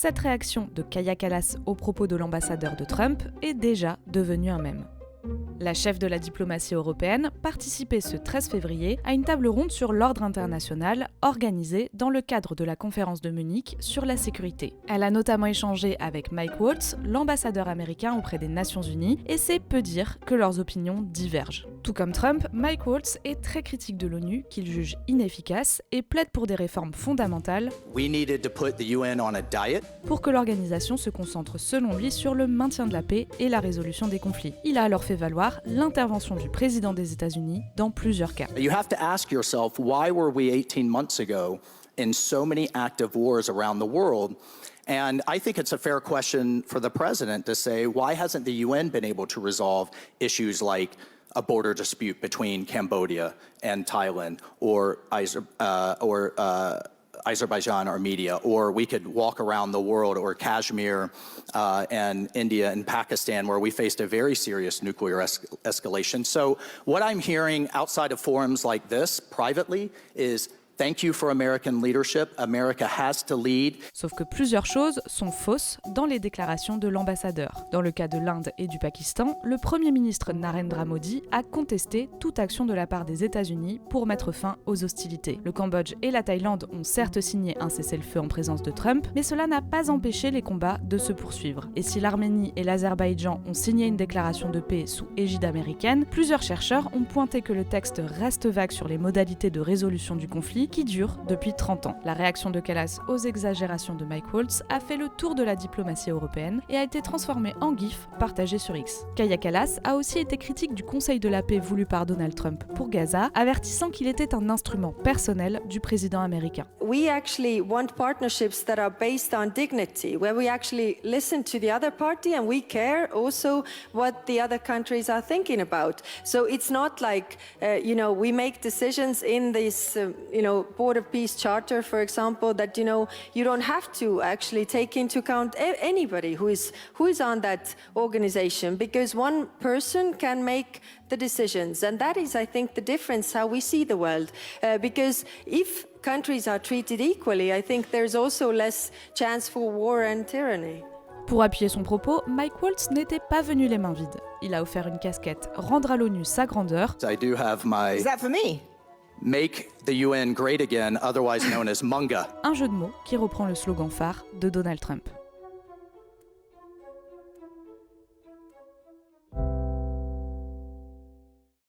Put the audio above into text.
Cette réaction de Kaja Kallas aux propos de l'ambassadeur de Trump est déjà devenue un mème. La chef de la diplomatie européenne participait ce 13 février à une table ronde sur l'ordre international organisée dans le cadre de la conférence de Munich sur la sécurité. Elle a notamment échangé avec Mike Waltz, l'ambassadeur américain auprès des Nations Unies, et c'est peu dire que leurs opinions divergent. Tout comme Trump, Mike Waltz est très critique de l'ONU, qu'il juge inefficace, et plaide pour des réformes fondamentales pour que l'organisation se concentre selon lui sur le maintien de la paix et la résolution des conflits. Il a alors fait valoir l'intervention du président des États-Unis dans plusieurs cas. You have to ask yourself, why were we 18 months ago in so many active wars around the world? And I think it's a fair question for the president to say, why hasn't the UN been able to resolve issues like a border dispute between Cambodia and Thailand, or Azerbaijan, Armenia, or we could walk around the world, or Kashmir and India and Pakistan, where we faced a very serious nuclear escalation. So what I'm hearing outside of forums like this privately is thank you for American leadership. America has to lead. Sauf que plusieurs choses sont fausses dans les déclarations de l'ambassadeur. Dans le cas de l'Inde et du Pakistan, le Premier ministre Narendra Modi a contesté toute action de la part des États-Unis pour mettre fin aux hostilités. Le Cambodge et la Thaïlande ont certes signé un cessez-le-feu en présence de Trump, mais cela n'a pas empêché les combats de se poursuivre. Et si l'Arménie et l'Azerbaïdjan ont signé une déclaration de paix sous égide américaine, plusieurs chercheurs ont pointé que le texte reste vague sur les modalités de résolution du conflit qui dure depuis 30 ans. La réaction de Kallas aux exagérations de Mike Waltz a fait le tour de la diplomatie européenne et a été transformée en gif partagé sur X. Kaja Kallas a aussi été critique du Conseil de la paix voulu par Donald Trump pour Gaza, avertissant qu'il était un instrument personnel du président américain. We actually want partnerships that are based on dignity, where we actually listen to the other party and we care also what the other countries are thinking about. So it's not like, we make decisions in this, Board of Peace Charter, for example, that, you don't have to actually take into account anybody who is on that organization, because one person can make the decisions. And that is, I think, the difference how we see the world. Because if countries are treated equally, I think there's also less chance for war and tyranny. Pour appuyer son propos, Mike Waltz n'était pas venu les mains vides. Il a offert une casquette « Rendre à l'ONU sa grandeur ». I do have my... Is that for me? Make the UN great again, otherwise known as MUNGA. Un jeu de mots qui reprend le slogan phare de Donald Trump.